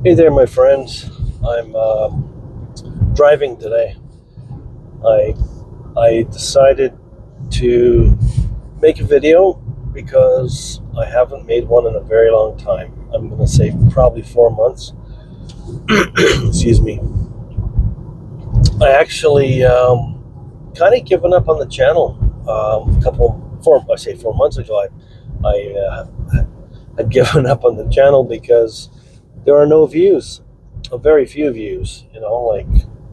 Hey there, my friends. I'm driving today. I I decided to make a video because I haven't made one in a very long time. I'm going to say probably 4 months. Excuse me. I actually kind of given up on the channel. A couple four I say 4 months ago. I had given up on the channel because there are no views, very few views. Like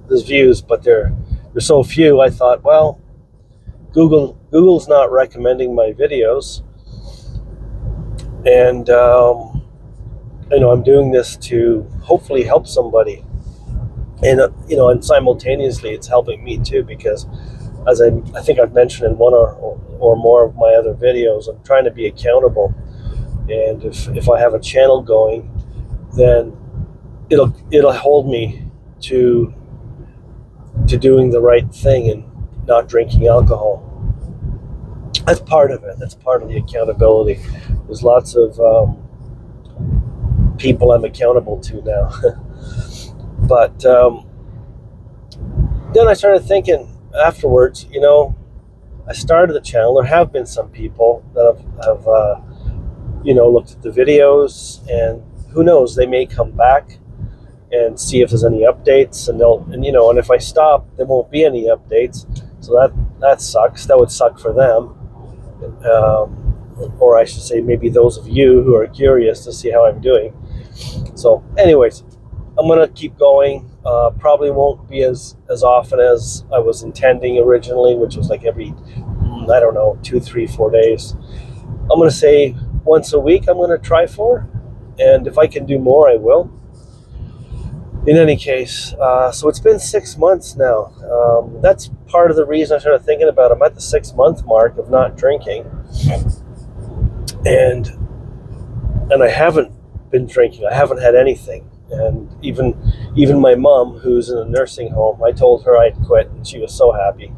there's views, but they're so few. I thought, well, Google's not recommending my videos, and I'm doing this to hopefully help somebody, and and simultaneously it's helping me too because, as I think I've mentioned in one or more of my other videos, I'm trying to be accountable, and if I have a channel going, then it'll hold me to doing the right thing and not drinking alcohol. That's part of it. That's part of the accountability. There's lots of people I'm accountable to now. But then I started thinking afterwards, I started the channel. There have been some people that have looked at the videos, and who knows, they may come back and see if there's any updates, and if I stop, there won't be any updates. So that sucks. That would suck for them. Or I should say, maybe those of you who are curious to see how I'm doing. So, anyways, I'm gonna keep going. Probably won't be as often as I was intending originally, which was like every, I don't know, 2, 3, 4 days. I'm gonna say once a week. I'm gonna try for, and if I can do more, I will. In any case, so it's been 6 months now. That's part of the reason I started thinking about it. I'm at the 6 month mark of not drinking, and I haven't been drinking. I haven't had anything, and even my mom, who's in a nursing home, I told her I'd quit, and she was so happy.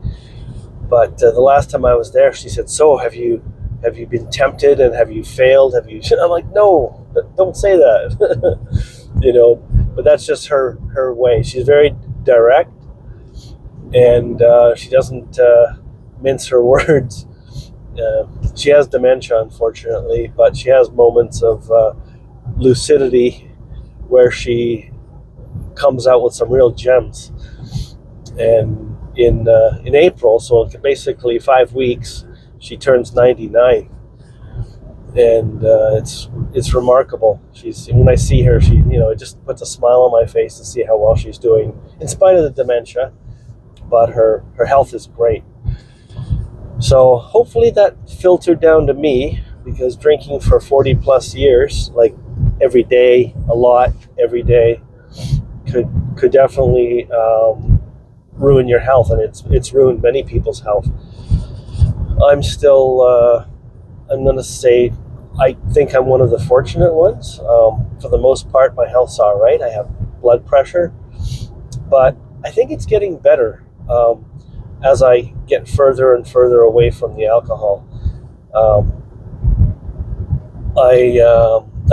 But the last time I was there, she said, "So have you been tempted, and have you failed? Have you?" I'm like, "No, don't say that." But that's just her way. She's very direct, and she doesn't mince her words. She has dementia, unfortunately, but she has moments of lucidity where she comes out with some real gems. And in April, so basically 5 weeks, she turns 99, and it's remarkable. When I see her, it just puts a smile on my face to see how well she's doing in spite of the dementia. But her health is great. So hopefully that filtered down to me, because drinking for 40 plus years, like every day, a lot every day, could definitely ruin your health, and it's ruined many people's health. I'm still I'm going to say I think I'm one of the fortunate ones. For the most part, my health's all right. I have blood pressure, but I think it's getting better as I get further and further away from the alcohol. Um, I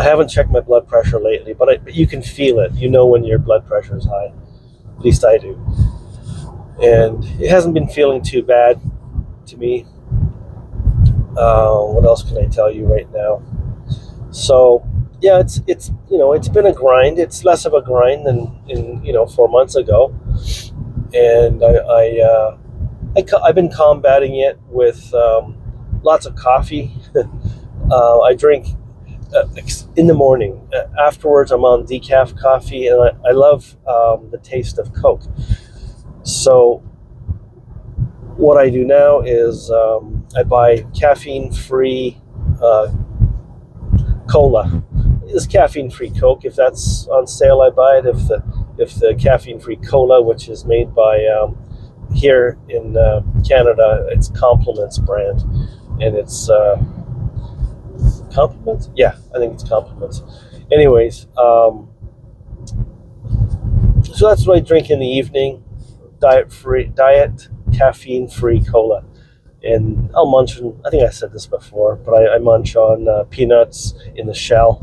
haven't checked my blood pressure lately, but you can feel it. You know when your blood pressure is high. At least I do. And it hasn't been feeling too bad to me. What else can I tell you right now? So yeah, it's been a grind. It's less of a grind than in 4 months ago, and I've been combating it with lots of coffee. I drink in the morning. Afterwards, I'm on decaf coffee, and I love the taste of Coke. So what I do now is I buy caffeine-free cola. It's caffeine-free Coke. If that's on sale, I buy it. If the caffeine-free cola, which is made by here in Canada, it's Compliments brand, and it's Compliments. Yeah, I think it's Compliments. Anyways, so that's what I drink in the evening. Diet caffeine-free cola. And I'll munch on, I think I said this before, but I munch on peanuts in the shell.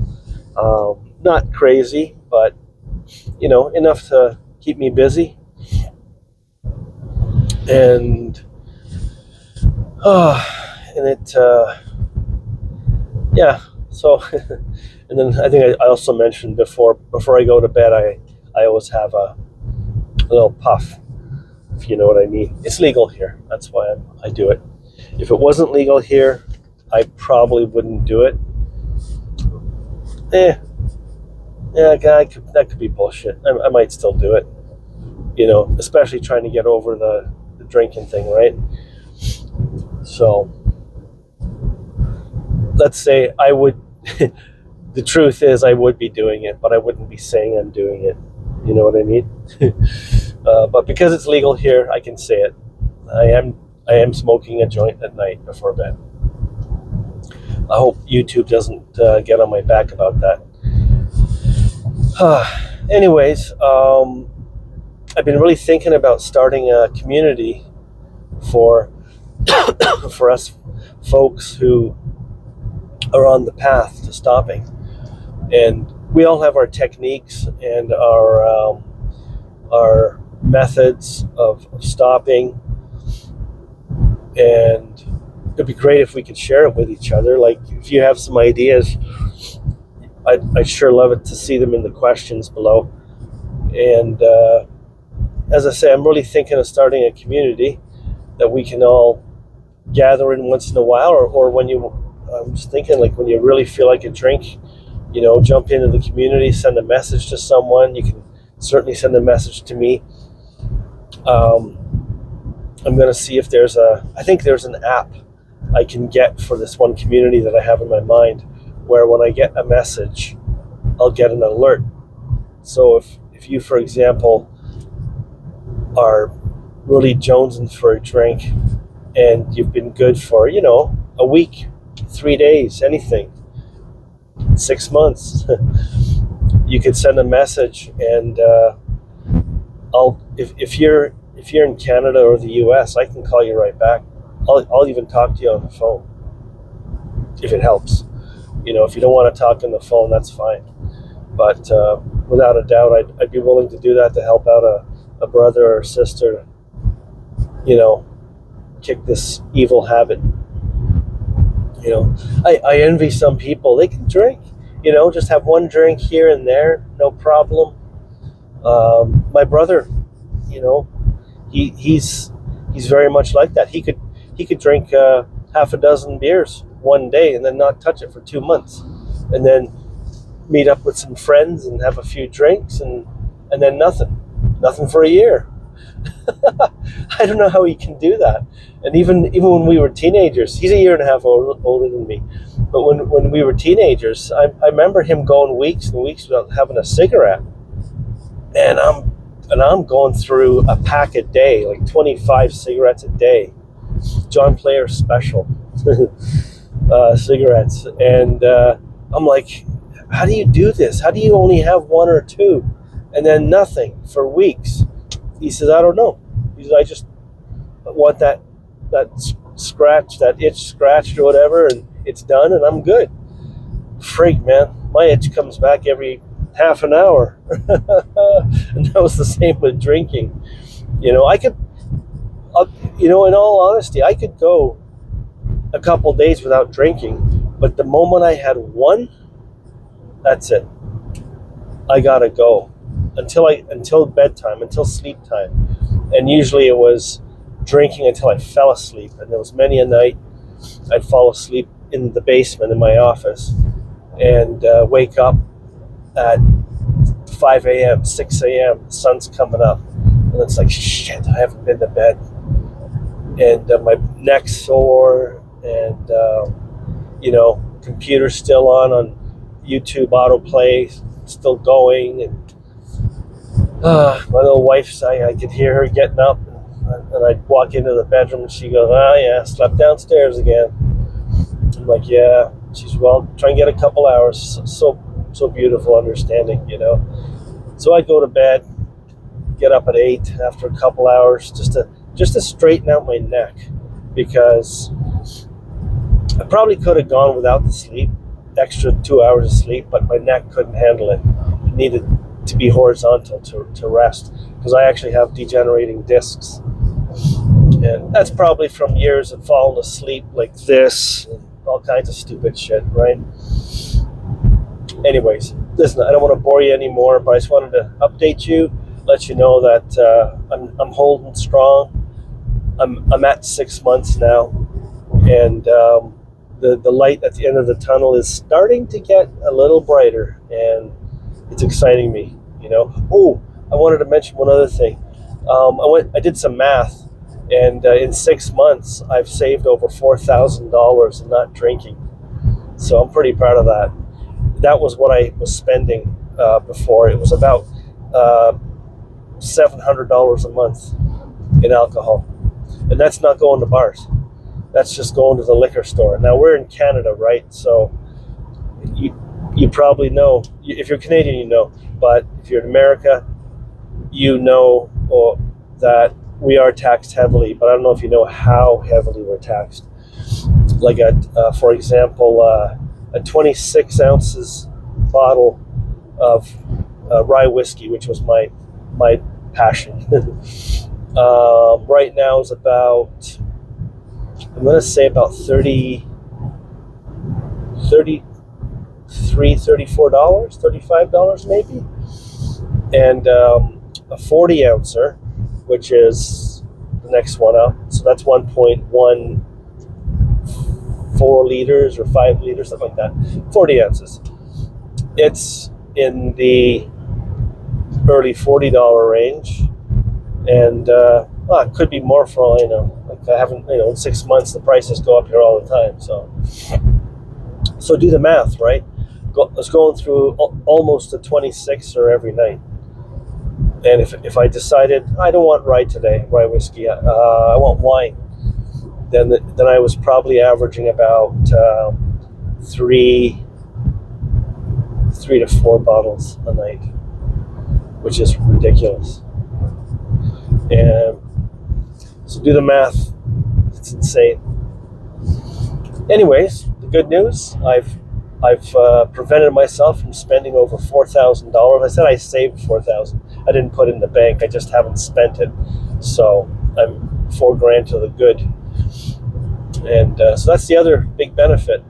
Not crazy, but enough to keep me busy. And and it yeah. So and then I think I also mentioned before I go to bed, I always have a little puff, if you know what I mean. It's legal here. That's why I do it. If it wasn't legal here, I probably wouldn't do it. Yeah, that could be bullshit. I might still do it, especially trying to get over the drinking thing, right? So let's say I would. The truth is, I would be doing it, but I wouldn't be saying I'm doing it. You know what I mean? But because it's legal here, I can say it. I am smoking a joint at night before bed. I hope YouTube doesn't get on my back about that. Anyways, I've been really thinking about starting a community for for us folks who are on the path to stopping, and we all have our techniques and our methods of stopping, and it'd be great if we could share it with each other. Like, if you have some ideas, I'd sure love it to see them in the questions below. And as I say, I'm really thinking of starting a community that we can all gather in once in a while, or I'm just thinking, like, when you really feel like a drink, jump into the community, send a message to someone. You can certainly send a message to me. I'm going to see if I think there's an app I can get for this one community that I have in my mind, where when I get a message, I'll get an alert. So if you, for example, are really jonesing for a drink and you've been good for, a week, 3 days, anything, 6 months, you could send a message, and if you're in Canada or the US, I can call you right back. I'll even talk to you on the phone if it helps. If you don't want to talk on the phone, that's fine. But without a doubt, I'd be willing to do that to help out a brother or sister, kick this evil habit. I envy some people. They can drink, just have one drink here and there, no problem. My brother, he's very much like that. He could drink half a dozen beers one day and then not touch it for 2 months, and then meet up with some friends and have a few drinks, and then nothing for a year. I don't know how he can do that. And even when we were teenagers, he's a year and a half older than me, but when we were teenagers, I remember him going weeks and weeks without having a cigarette, and I'm going through a pack a day, like 25 cigarettes a day, John Player Special cigarettes, and I'm like, how do you do this? How do you only have one or two and then nothing for weeks? He says, I don't know. He says, I just want that scratch, that itch scratched or whatever, and it's done, and I'm good. Frig, man, my itch comes back every half an hour. And that was the same with drinking. I could, in all honesty, I could go a couple days without drinking, but the moment I had one, that's it. I gotta go until bedtime, until sleep time. And usually it was drinking until I fell asleep. And there was many a night I'd fall asleep in the basement in my office and wake up at 5 a.m., 6 a.m., the sun's coming up. And it's like, shit, I haven't been to bed. And my neck's sore, and, computer's still on YouTube autoplay, still going. And my little wife, I could hear her getting up, and I'd walk into the bedroom, and she goes, yeah, slept downstairs again. I'm like, yeah. She's, well, try and get a couple hours. So beautiful, understanding, So I'd go to bed, get up at 8 after a couple hours, just to straighten out my neck, because I probably could have gone without the sleep, extra 2 hours of sleep, but my neck couldn't handle it. It needed to be horizontal, to rest, because I actually have degenerating discs. And that's probably from years of falling asleep like this and all kinds of stupid shit, right? Anyways, listen, I don't want to bore you anymore, but I just wanted to update you, let you know that I'm holding strong. I'm at 6 months now, and the light at the end of the tunnel is starting to get a little brighter, and it's exciting me, you know. Oh, I wanted to mention one other thing. I did some math, and in 6 months, I've saved over $4,000 in not drinking. So I'm pretty proud of that. That was what I was spending before. It was about $700 a month in alcohol. And that's not going to bars. That's just going to the liquor store. Now, we're in Canada, right? So you probably know. If you're Canadian, you know. But if you're in America, you know that we are taxed heavily. But I don't know if you know how heavily we're taxed. Like, for example, a 26 ounces bottle of rye whiskey, which was my passion. Right now is about, I'm going to say about $33, $34, $35 maybe. And a 40 ouncer, which is the next one up. So that's 1.14 liters or 5 liters, something like that. 40 ounces. It's in the early $40 range. And it could be more for all I know. Like, I haven't, in 6 months the prices go up here all the time. So do the math, right? I was going through almost a 26er every night. And if I decided I don't want rye today, rye whiskey, I want wine, then I was probably averaging about 3 to 4 bottles a night, which is ridiculous. And so do the math. It's insane. Anyways, the good news, I've prevented myself from spending over $4,000. I said I saved $4,000. I didn't put it in the bank. I just haven't spent it. So I'm $4,000 to the good. And so that's the other big benefit.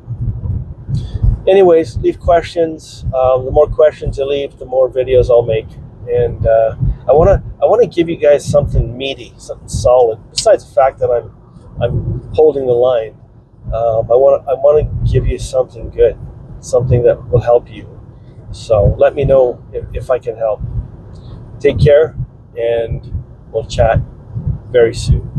Anyways, leave questions. The more questions you leave, the more videos I'll make. And I want to give you guys something meaty, something solid. Besides the fact that I'm holding the line, I want to give you something good, something that will help you. So let me know if I can help. Take care, and we'll chat very soon.